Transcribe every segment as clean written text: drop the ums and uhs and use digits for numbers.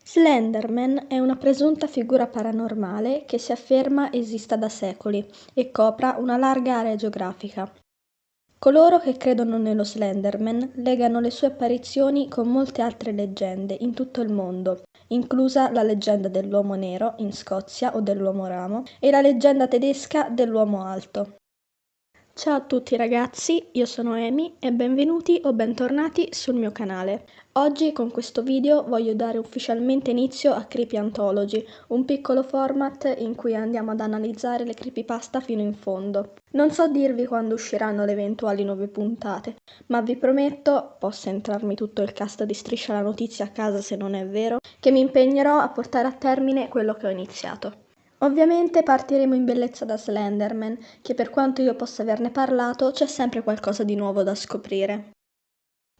Slenderman è una presunta figura paranormale che si afferma esista da secoli e copra una larga area geografica. Coloro che credono nello Slenderman legano le sue apparizioni con molte altre leggende in tutto il mondo, inclusa la leggenda dell'uomo nero in Scozia o dell'uomo ramo e la leggenda tedesca dell'uomo alto. Ciao a tutti ragazzi, io sono Amy e benvenuti o bentornati sul mio canale. Oggi con questo video voglio dare ufficialmente inizio a Creepy Anthology, un piccolo format in cui andiamo ad analizzare le creepypasta fino in fondo. Non so dirvi quando usciranno le eventuali nuove puntate, ma vi prometto, possa entrarmi tutto il cast di Striscia la Notizia a casa se non è vero, che mi impegnerò a portare a termine quello che ho iniziato. Ovviamente partiremo in bellezza da Slenderman, che per quanto io possa averne parlato, c'è sempre qualcosa di nuovo da scoprire.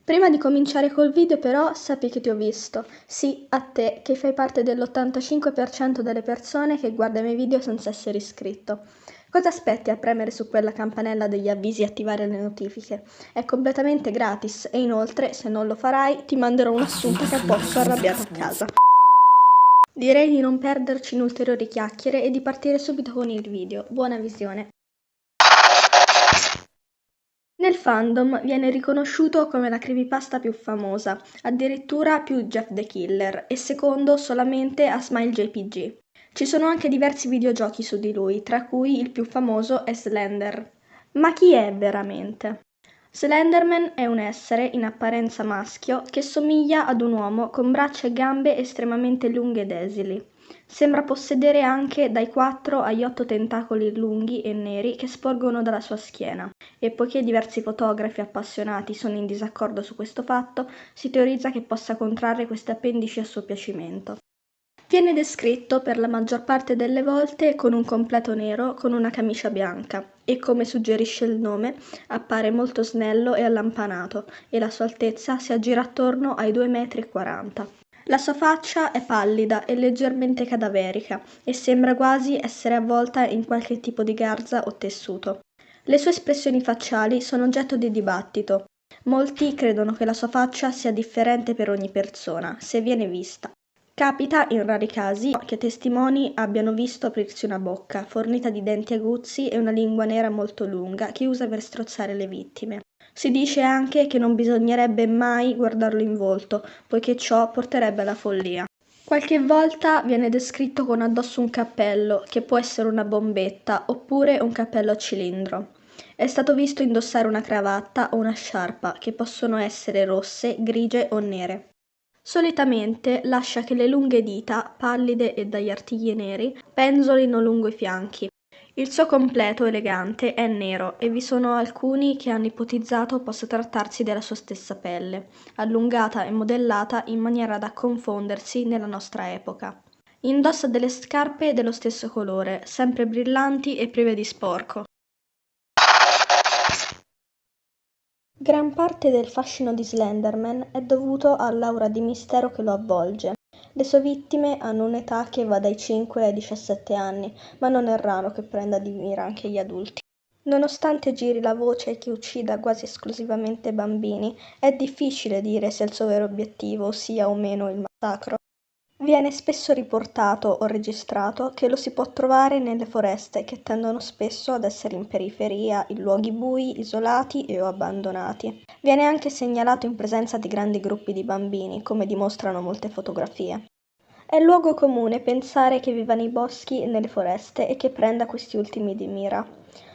Prima di cominciare col video però, sappi che ti ho visto. Sì, a te, che fai parte dell'85% delle persone che guarda i miei video senza essere iscritto. Cosa aspetti a premere su quella campanella degli avvisi e attivare le notifiche? È completamente gratis e inoltre, se non lo farai, ti manderò un'assunta capoccio arrabbiata a casa. Direi di non perderci in ulteriori chiacchiere e di partire subito con il video. Buona visione! Nel fandom viene riconosciuto come la creepypasta più famosa, addirittura più Jeff the Killer, e secondo solamente a Smile JPG. Ci sono anche diversi videogiochi su di lui, tra cui il più famoso è Slender. Ma chi è veramente? Slenderman è un essere, in apparenza maschio, che somiglia ad un uomo con braccia e gambe estremamente lunghe ed esili. Sembra possedere anche dai 4 agli 8 tentacoli lunghi e neri che sporgono dalla sua schiena, e poiché diversi fotografi appassionati sono in disaccordo su questo fatto, si teorizza che possa contrarre queste appendici a suo piacimento. Viene descritto per la maggior parte delle volte con un completo nero con una camicia bianca e, come suggerisce il nome, appare molto snello e allampanato e la sua altezza si aggira attorno ai 2,40 m. La sua faccia è pallida e leggermente cadaverica e sembra quasi essere avvolta in qualche tipo di garza o tessuto. Le sue espressioni facciali sono oggetto di dibattito. Molti credono che la sua faccia sia differente per ogni persona, se viene vista. Capita, in rari casi, che testimoni abbiano visto aprirsi una bocca, fornita di denti aguzzi e una lingua nera molto lunga, che usa per strozzare le vittime. Si dice anche che non bisognerebbe mai guardarlo in volto, poiché ciò porterebbe alla follia. Qualche volta viene descritto con addosso un cappello, che può essere una bombetta, oppure un cappello a cilindro. È stato visto indossare una cravatta o una sciarpa, che possono essere rosse, grigie o nere. Solitamente lascia che le lunghe dita, pallide e dagli artigli neri, penzolino lungo i fianchi. Il suo completo elegante è nero e vi sono alcuni che hanno ipotizzato possa trattarsi della sua stessa pelle, allungata e modellata in maniera da confondersi nella nostra epoca. Indossa delle scarpe dello stesso colore, sempre brillanti e prive di sporco. Gran parte del fascino di Slenderman è dovuto all'aura di mistero che lo avvolge. Le sue vittime hanno un'età che va dai 5 ai 17 anni, ma non è raro che prenda di mira anche gli adulti. Nonostante giri la voce che uccida quasi esclusivamente bambini, è difficile dire se il suo vero obiettivo sia o meno il massacro. Viene spesso riportato o registrato che lo si può trovare nelle foreste, che tendono spesso ad essere in periferia, in luoghi bui, isolati e o abbandonati. Viene anche segnalato in presenza di grandi gruppi di bambini, come dimostrano molte fotografie. È luogo comune pensare che viva nei boschi e nelle foreste e che prenda questi ultimi di mira.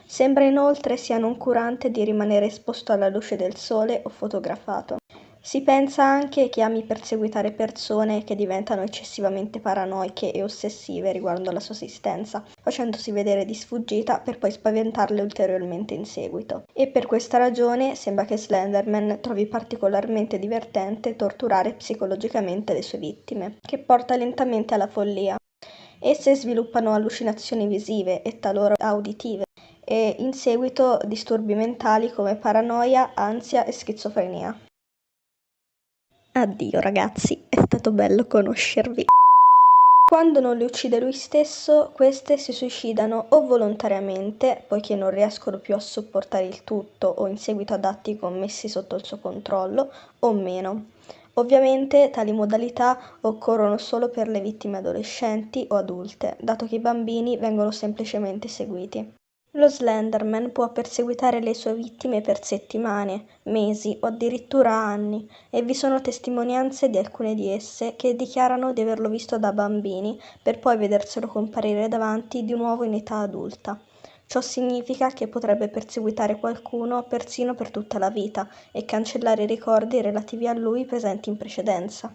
Sembra inoltre sia noncurante di rimanere esposto alla luce del sole o fotografato. Si pensa anche che ami perseguitare persone che diventano eccessivamente paranoiche e ossessive riguardo alla sua esistenza, facendosi vedere di sfuggita per poi spaventarle ulteriormente in seguito. E per questa ragione sembra che Slenderman trovi particolarmente divertente torturare psicologicamente le sue vittime, che porta lentamente alla follia. Esse sviluppano allucinazioni visive e talora uditive e in seguito disturbi mentali come paranoia, ansia e schizofrenia. Addio ragazzi, è stato bello conoscervi. Quando non le uccide lui stesso, queste si suicidano o volontariamente, poiché non riescono più a sopportare il tutto o in seguito ad atti commessi sotto il suo controllo, o meno. Ovviamente tali modalità occorrono solo per le vittime adolescenti o adulte, dato che i bambini vengono semplicemente seguiti. Lo Slenderman può perseguitare le sue vittime per settimane, mesi o addirittura anni, e vi sono testimonianze di alcune di esse che dichiarano di averlo visto da bambini per poi vederselo comparire davanti di nuovo in età adulta. Ciò significa che potrebbe perseguitare qualcuno persino per tutta la vita e cancellare i ricordi relativi a lui presenti in precedenza.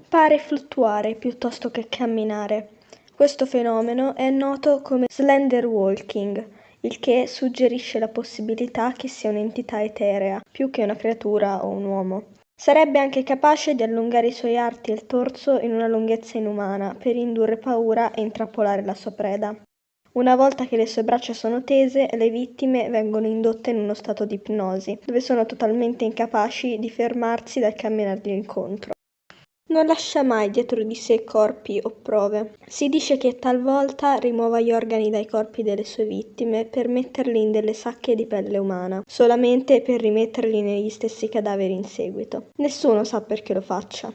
Pare fluttuare piuttosto che camminare. Questo fenomeno è noto come slender walking, il che suggerisce la possibilità che sia un'entità eterea, più che una creatura o un uomo. Sarebbe anche capace di allungare i suoi arti e il torso in una lunghezza inumana per indurre paura e intrappolare la sua preda. Una volta che le sue braccia sono tese, le vittime vengono indotte in uno stato di ipnosi, dove sono totalmente incapaci di fermarsi dal camminargli incontro. Non lascia mai dietro di sé corpi o prove. Si dice che talvolta rimuova gli organi dai corpi delle sue vittime per metterli in delle sacche di pelle umana, solamente per rimetterli negli stessi cadaveri in seguito. Nessuno sa perché lo faccia.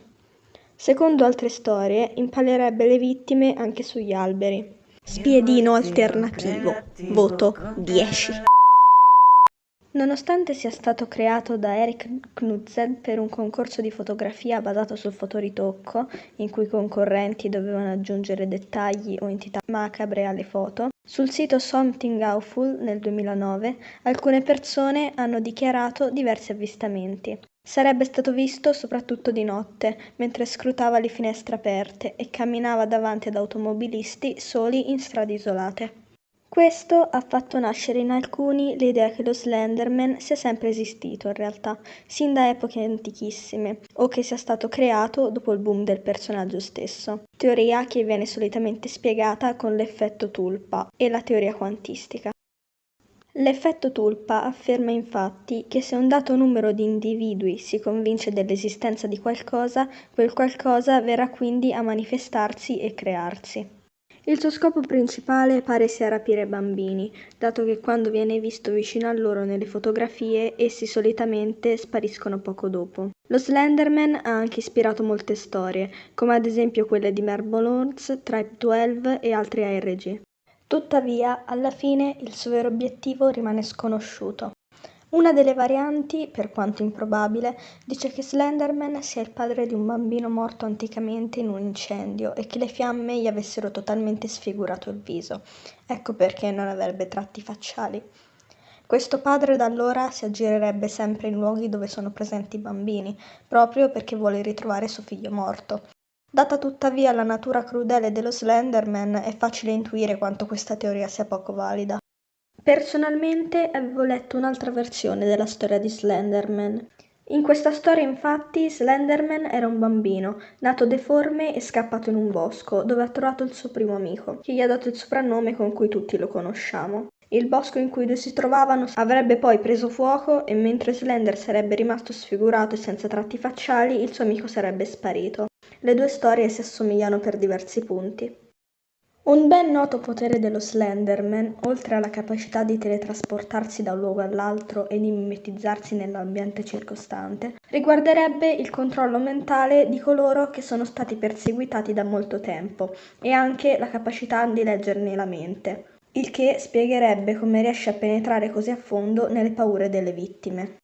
Secondo altre storie, impalerebbe le vittime anche sugli alberi. Spiedino alternativo. Voto 10. Nonostante sia stato creato da Erik Knudsen per un concorso di fotografia basato sul fotoritocco, in cui i concorrenti dovevano aggiungere dettagli o entità macabre alle foto, sul sito Something Awful nel 2009 alcune persone hanno dichiarato diversi avvistamenti. Sarebbe stato visto soprattutto di notte, mentre scrutava le finestre aperte e camminava davanti ad automobilisti soli in strade isolate. Questo ha fatto nascere in alcuni l'idea che lo Slenderman sia sempre esistito in realtà, sin da epoche antichissime, o che sia stato creato dopo il boom del personaggio stesso, teoria che viene solitamente spiegata con l'effetto tulpa e la teoria quantistica. L'effetto tulpa afferma infatti che se un dato numero di individui si convince dell'esistenza di qualcosa, quel qualcosa verrà quindi a manifestarsi e crearsi. Il suo scopo principale pare sia rapire bambini, dato che quando viene visto vicino a loro nelle fotografie, essi solitamente spariscono poco dopo. Lo Slenderman ha anche ispirato molte storie, come ad esempio quelle di Marble Horns, Tribe 12 e altri ARG. Tuttavia, alla fine, il suo vero obiettivo rimane sconosciuto. Una delle varianti, per quanto improbabile, dice che Slenderman sia il padre di un bambino morto anticamente in un incendio e che le fiamme gli avessero totalmente sfigurato il viso. Ecco perché non avrebbe tratti facciali. Questo padre da allora si aggirerebbe sempre in luoghi dove sono presenti i bambini, proprio perché vuole ritrovare suo figlio morto. Data tuttavia la natura crudele dello Slenderman, è facile intuire quanto questa teoria sia poco valida. Personalmente avevo letto un'altra versione della storia di Slenderman. In questa storia infatti Slenderman era un bambino, nato deforme e scappato in un bosco, dove ha trovato il suo primo amico, che gli ha dato il soprannome con cui tutti lo conosciamo. Il bosco in cui i due si trovavano avrebbe poi preso fuoco e mentre Slender sarebbe rimasto sfigurato e senza tratti facciali, il suo amico sarebbe sparito. Le due storie si assomigliano per diversi punti. Un ben noto potere dello Slenderman, oltre alla capacità di teletrasportarsi da un luogo all'altro e di mimetizzarsi nell'ambiente circostante, riguarderebbe il controllo mentale di coloro che sono stati perseguitati da molto tempo e anche la capacità di leggerne la mente, il che spiegherebbe come riesce a penetrare così a fondo nelle paure delle vittime.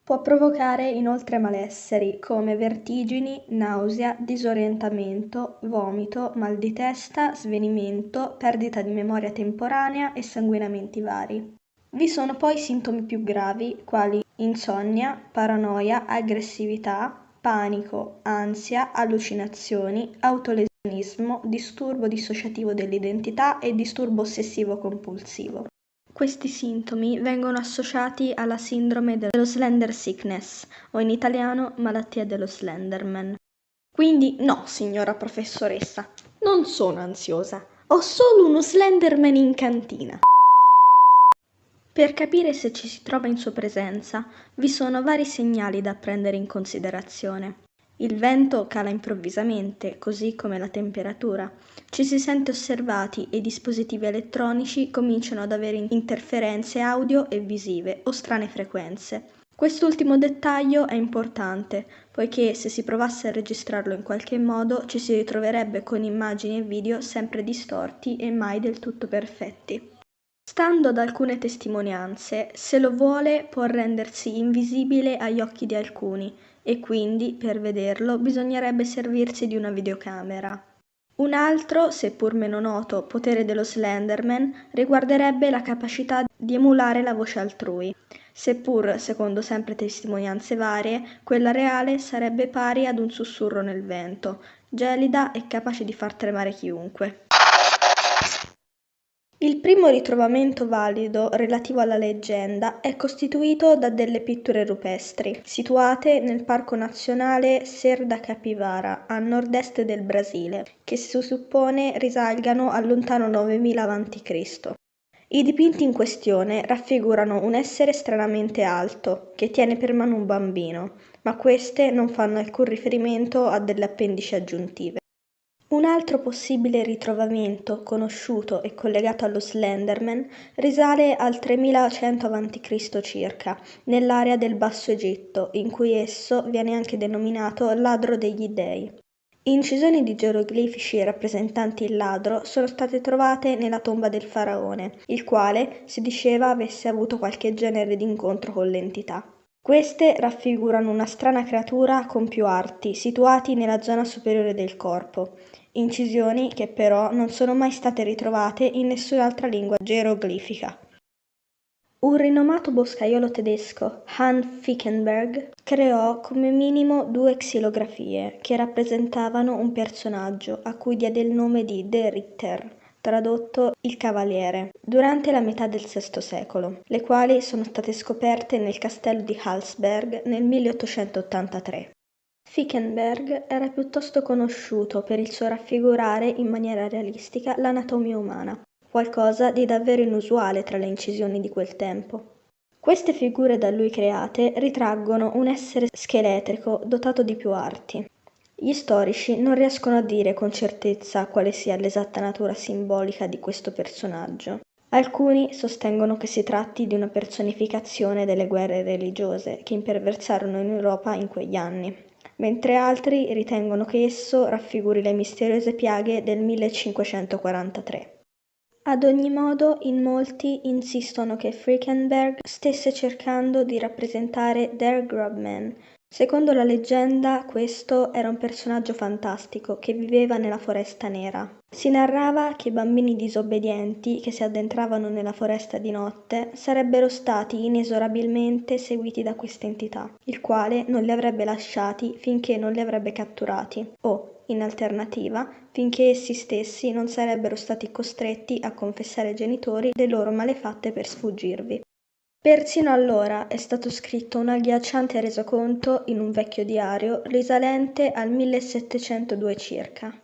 Può provocare inoltre malesseri come vertigini, nausea, disorientamento, vomito, mal di testa, svenimento, perdita di memoria temporanea e sanguinamenti vari. Vi sono poi sintomi più gravi quali insonnia, paranoia, aggressività, panico, ansia, allucinazioni, autolesionismo, disturbo dissociativo dell'identità e disturbo ossessivo-compulsivo. Questi sintomi vengono associati alla sindrome dello Slender Sickness, o in italiano malattia dello Slenderman. Quindi no, signora professoressa, non sono ansiosa, ho solo uno Slenderman in cantina. Per capire se ci si trova in sua presenza, vi sono vari segnali da prendere in considerazione. Il vento cala improvvisamente, così come la temperatura. Ci si sente osservati e i dispositivi elettronici cominciano ad avere interferenze audio e visive o strane frequenze. Quest'ultimo dettaglio è importante, poiché se si provasse a registrarlo in qualche modo ci si ritroverebbe con immagini e video sempre distorti e mai del tutto perfetti. Stando ad alcune testimonianze, se lo vuole può rendersi invisibile agli occhi di alcuni e quindi, per vederlo, bisognerebbe servirsi di una videocamera. Un altro, seppur meno noto, potere dello Slenderman riguarderebbe la capacità di emulare la voce altrui. Seppur, secondo sempre testimonianze varie, quella reale sarebbe pari ad un sussurro nel vento, gelida e capace di far tremare chiunque. Il primo ritrovamento valido relativo alla leggenda è costituito da delle pitture rupestri, situate nel Parco Nazionale Ser da Capivara, a nord-est del Brasile, che si suppone risalgano al lontano 9000 a.C. I dipinti in questione raffigurano un essere stranamente alto, che tiene per mano un bambino, ma queste non fanno alcun riferimento a delle appendici aggiuntive. Un altro possibile ritrovamento conosciuto e collegato allo Slenderman risale al 3100 a.C. circa, nell'area del Basso Egitto, in cui esso viene anche denominato ladro degli dei. Incisioni di geroglifici rappresentanti il ladro sono state trovate nella tomba del faraone, il quale si diceva avesse avuto qualche genere di incontro con l'entità. Queste raffigurano una strana creatura con più arti, situati nella zona superiore del corpo, incisioni che però non sono mai state ritrovate in nessun'altra lingua geroglifica. Un rinomato boscaiolo tedesco, Hans Fickenberg, creò come minimo 2 xilografie che rappresentavano un personaggio a cui diede il nome di Der Ritter, tradotto il cavaliere, durante la metà del VI secolo, le quali sono state scoperte nel castello di Hallsberg nel 1883. Fickenberg era piuttosto conosciuto per il suo raffigurare in maniera realistica l'anatomia umana, qualcosa di davvero inusuale tra le incisioni di quel tempo. Queste figure da lui create ritraggono un essere scheletrico dotato di più arti. Gli storici non riescono a dire con certezza quale sia l'esatta natura simbolica di questo personaggio. Alcuni sostengono che si tratti di una personificazione delle guerre religiose che imperversarono in Europa in quegli anni, mentre altri ritengono che esso raffiguri le misteriose piaghe del 1543. Ad ogni modo, in molti insistono che Fickenberg stesse cercando di rappresentare Der Grubman. Secondo la leggenda, questo era un personaggio fantastico che viveva nella Foresta Nera. Si narrava che i bambini disobbedienti che si addentravano nella foresta di notte sarebbero stati inesorabilmente seguiti da questa entità, il quale non li avrebbe lasciati finché non li avrebbe catturati, o, in alternativa, finché essi stessi non sarebbero stati costretti a confessare ai genitori le loro malefatte per sfuggirvi. Persino allora è stato scritto un agghiacciante resoconto in un vecchio diario risalente al 1702 circa.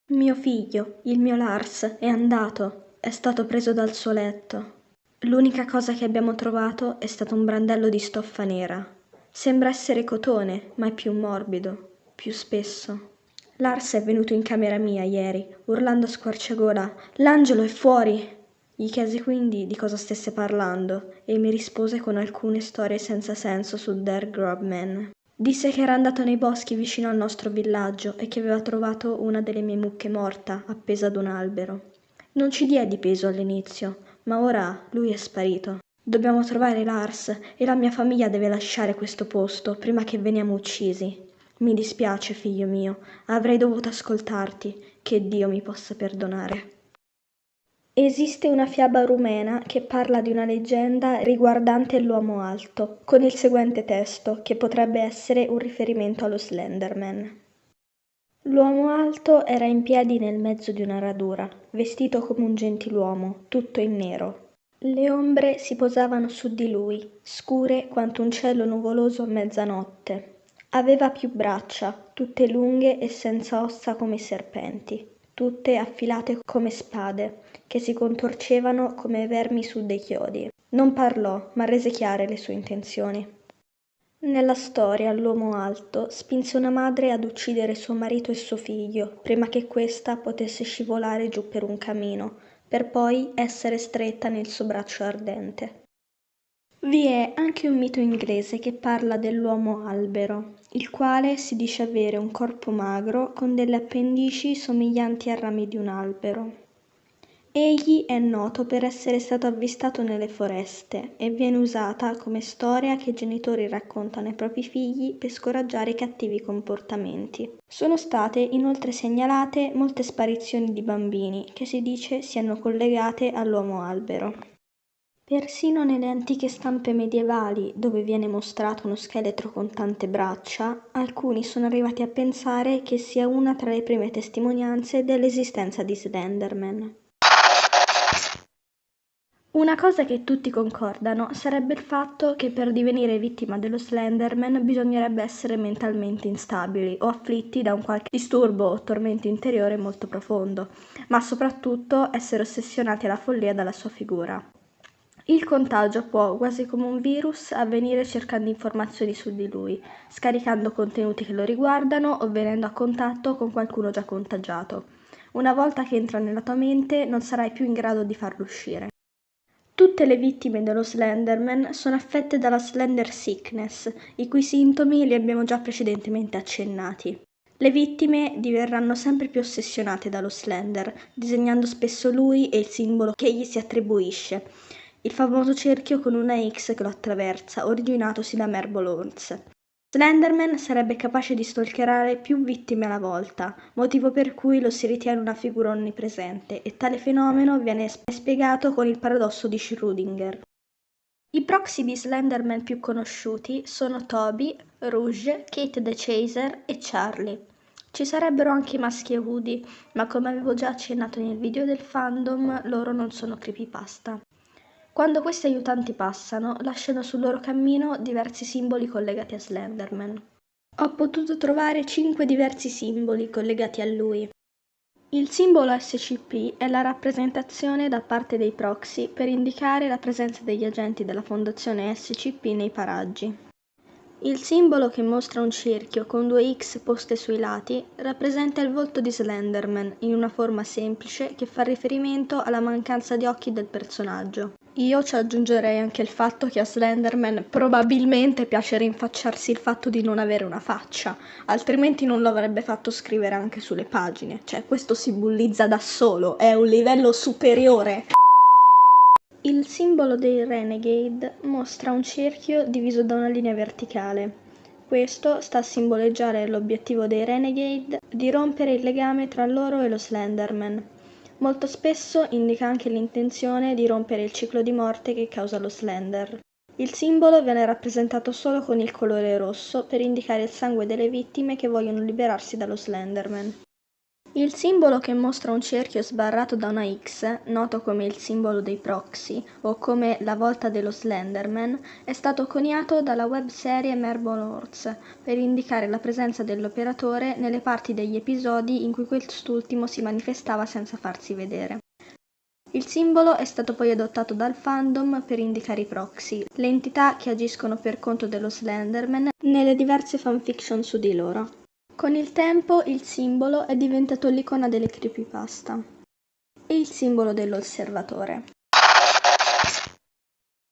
Mio figlio, il mio Lars, è andato, è stato preso dal suo letto. L'unica cosa che abbiamo trovato è stato un brandello di stoffa nera. Sembra essere cotone, ma è più morbido, più spesso. Lars è venuto in camera mia ieri, urlando a squarciagola: «L'angelo è fuori!» Gli chiesi quindi di cosa stesse parlando e mi rispose con alcune storie senza senso su Der Grubman. Disse che era andato nei boschi vicino al nostro villaggio e che aveva trovato una delle mie mucche morta appesa ad un albero. Non ci diedi peso all'inizio, ma ora lui è sparito. Dobbiamo trovare Lars e la mia famiglia deve lasciare questo posto prima che veniamo uccisi. Mi dispiace, figlio mio, avrei dovuto ascoltarti, che Dio mi possa perdonare. Esiste una fiaba rumena che parla di una leggenda riguardante l'uomo alto, con il seguente testo, che potrebbe essere un riferimento allo Slenderman. L'uomo alto era in piedi nel mezzo di una radura, vestito come un gentiluomo, tutto in nero. Le ombre si posavano su di lui, scure quanto un cielo nuvoloso a mezzanotte. Aveva più braccia, tutte lunghe e senza ossa come i serpenti, tutte affilate come spade, che si contorcevano come vermi su dei chiodi. Non parlò, ma rese chiare le sue intenzioni. Nella storia l'uomo alto spinse una madre ad uccidere suo marito e suo figlio, prima che questa potesse scivolare giù per un camino, per poi essere stretta nel suo braccio ardente. Vi è anche un mito inglese che parla dell'uomo albero, il quale si dice avere un corpo magro con delle appendici somiglianti a rami di un albero. Egli è noto per essere stato avvistato nelle foreste e viene usata come storia che i genitori raccontano ai propri figli per scoraggiare i cattivi comportamenti. Sono state inoltre segnalate molte sparizioni di bambini che si dice siano collegate all'uomo albero. Persino nelle antiche stampe medievali, dove viene mostrato uno scheletro con tante braccia, alcuni sono arrivati a pensare che sia una tra le prime testimonianze dell'esistenza di Slenderman. Una cosa che tutti concordano sarebbe il fatto che per divenire vittima dello Slenderman bisognerebbe essere mentalmente instabili o afflitti da un qualche disturbo o tormento interiore molto profondo, ma soprattutto essere ossessionati alla follia dalla sua figura. Il contagio può, quasi come un virus, avvenire cercando informazioni su di lui, scaricando contenuti che lo riguardano o venendo a contatto con qualcuno già contagiato. Una volta che entra nella tua mente non sarai più in grado di farlo uscire. Tutte le vittime dello Slenderman sono affette dalla Slender Sickness, i cui sintomi li abbiamo già precedentemente accennati. Le vittime diverranno sempre più ossessionate dallo Slender, disegnando spesso lui e il simbolo che egli si attribuisce, il famoso cerchio con una X che lo attraversa, originatosi da Marble Halls. Slenderman sarebbe capace di stalkerare più vittime alla volta, motivo per cui lo si ritiene una figura onnipresente, e tale fenomeno viene spiegato con il paradosso di Schrödinger. I proxy di Slenderman più conosciuti sono Toby, Rouge, Kate the Chaser e Charlie. Ci sarebbero anche i maschi e Woody, ma come avevo già accennato nel video del fandom, loro non sono creepypasta. Quando questi aiutanti passano, lasciano sul loro cammino diversi simboli collegati a Slenderman. Ho potuto trovare 5 diversi simboli collegati a lui. Il simbolo SCP è la rappresentazione da parte dei proxy per indicare la presenza degli agenti della Fondazione SCP nei paraggi. Il simbolo, che mostra un cerchio con 2 X poste sui lati, rappresenta il volto di Slenderman in una forma semplice che fa riferimento alla mancanza di occhi del personaggio. Io ci aggiungerei anche il fatto che a Slenderman probabilmente piace rinfacciarsi il fatto di non avere una faccia, altrimenti non lo avrebbe fatto scrivere anche sulle pagine. Cioè, questo si bullizza da solo, è un livello superiore. Il simbolo dei Renegade mostra un cerchio diviso da una linea verticale. Questo sta a simboleggiare l'obiettivo dei Renegade di rompere il legame tra loro e lo Slenderman. Molto spesso indica anche l'intenzione di rompere il ciclo di morte che causa lo Slender. Il simbolo viene rappresentato solo con il colore rosso per indicare il sangue delle vittime che vogliono liberarsi dallo Slenderman. Il simbolo, che mostra un cerchio sbarrato da una X, noto come il simbolo dei proxy o come la volta dello Slenderman, è stato coniato dalla webserie Marble Halls per indicare la presenza dell'operatore nelle parti degli episodi in cui quest'ultimo si manifestava senza farsi vedere. Il simbolo è stato poi adottato dal fandom per indicare i proxy, le entità che agiscono per conto dello Slenderman nelle diverse fanfiction su di loro. Con il tempo il simbolo è diventato l'icona delle creepypasta e il simbolo dell'osservatore.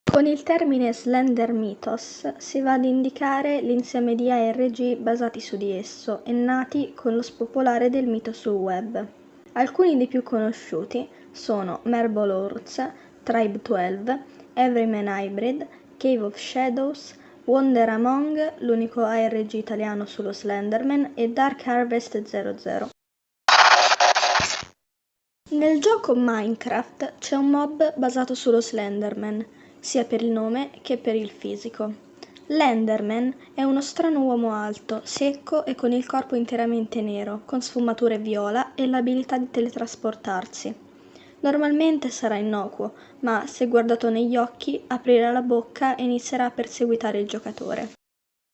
Con il termine Slender Mythos si va ad indicare l'insieme di ARG basati su di esso e nati con lo spopolare del mito sul web. Alcuni dei più conosciuti sono Marble Halls, Tribe 12, Everyman Hybrid, Cave of Shadows, Wonder Among, l'unico ARG italiano sullo Slenderman, e Dark Harvest 00. Nel gioco Minecraft c'è un mob basato sullo Slenderman, sia per il nome che per il fisico. L'Enderman è uno strano uomo alto, secco e con il corpo interamente nero, con sfumature viola e l'abilità di teletrasportarsi. Normalmente sarà innocuo, ma se guardato negli occhi aprirà la bocca e inizierà a perseguitare il giocatore.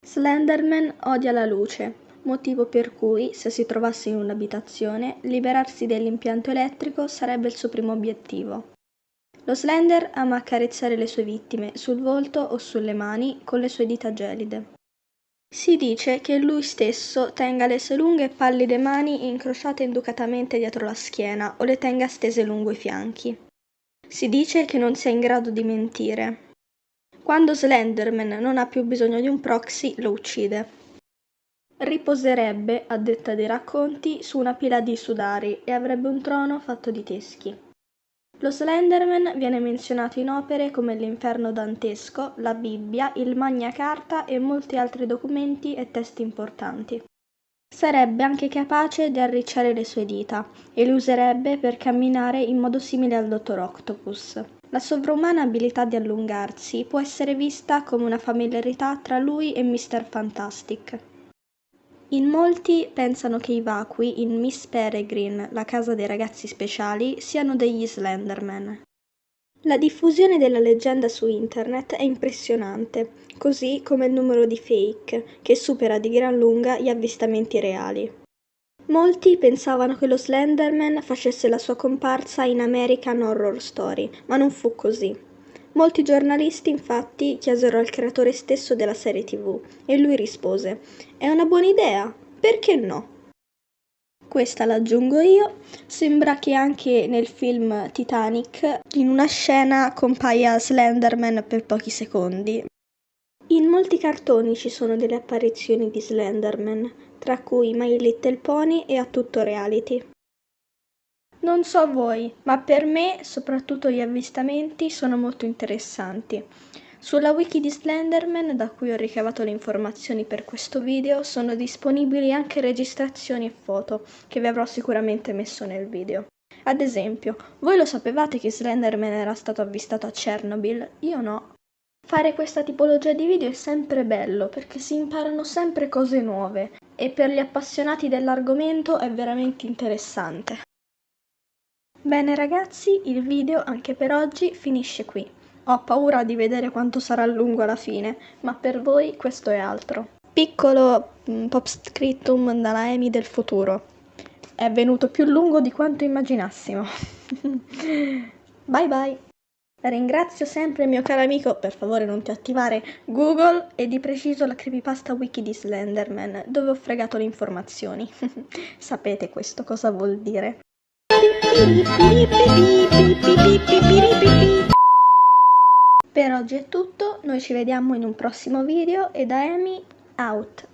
Slenderman odia la luce, motivo per cui, se si trovasse in un'abitazione, liberarsi dell'impianto elettrico sarebbe il suo primo obiettivo. Lo Slender ama accarezzare le sue vittime sul volto o sulle mani con le sue dita gelide. Si dice che lui stesso tenga le sue lunghe e pallide mani incrociate inducatamente dietro la schiena o le tenga stese lungo i fianchi. Si dice che non sia in grado di mentire. Quando Slenderman non ha più bisogno di un proxy, lo uccide. Riposerebbe, a detta dei racconti, su una pila di sudari e avrebbe un trono fatto di teschi. Lo Slenderman viene menzionato in opere come l'Inferno dantesco, la Bibbia, il Magna Carta e molti altri documenti e testi importanti. Sarebbe anche capace di arricciare le sue dita e le userebbe per camminare in modo simile al Dottor Octopus. La sovrumana abilità di allungarsi può essere vista come una familiarità tra lui e Mr. Fantastic. In molti pensano che i vacui in Miss Peregrine, la casa dei ragazzi speciali, siano degli Slenderman. La diffusione della leggenda su internet è impressionante, così come il numero di fake, che supera di gran lunga gli avvistamenti reali. Molti pensavano che lo Slenderman facesse la sua comparsa in American Horror Story, ma non fu così. Molti giornalisti infatti chiesero al creatore stesso della serie TV e lui rispose: «È una buona idea, perché no?» Questa l'aggiungo io. Sembra che anche nel film Titanic in una scena compaia Slenderman per pochi secondi. In molti cartoni ci sono delle apparizioni di Slenderman, tra cui My Little Pony e A Tutto Reality. Non so voi, ma per me soprattutto gli avvistamenti sono molto interessanti. Sulla wiki di Slenderman, da cui ho ricavato le informazioni per questo video, sono disponibili anche registrazioni e foto, che vi avrò sicuramente messo nel video. Ad esempio, voi lo sapevate che Slenderman era stato avvistato a Chernobyl? Io no. Fare questa tipologia di video è sempre bello, perché si imparano sempre cose nuove, e per gli appassionati dell'argomento è veramente interessante. Bene ragazzi, il video anche per oggi finisce qui. Ho paura di vedere quanto sarà lungo alla fine, ma per voi questo è altro. Piccolo postscriptum dalla Amy del futuro. È venuto più lungo di quanto immaginassimo. Bye bye! Ringrazio sempre il mio caro amico, per favore non ti attivare, Google e di preciso la creepypasta wiki di Slenderman, dove ho fregato le informazioni. Sapete questo cosa vuol dire? Per oggi è tutto, noi ci vediamo in un prossimo video e da Amy out!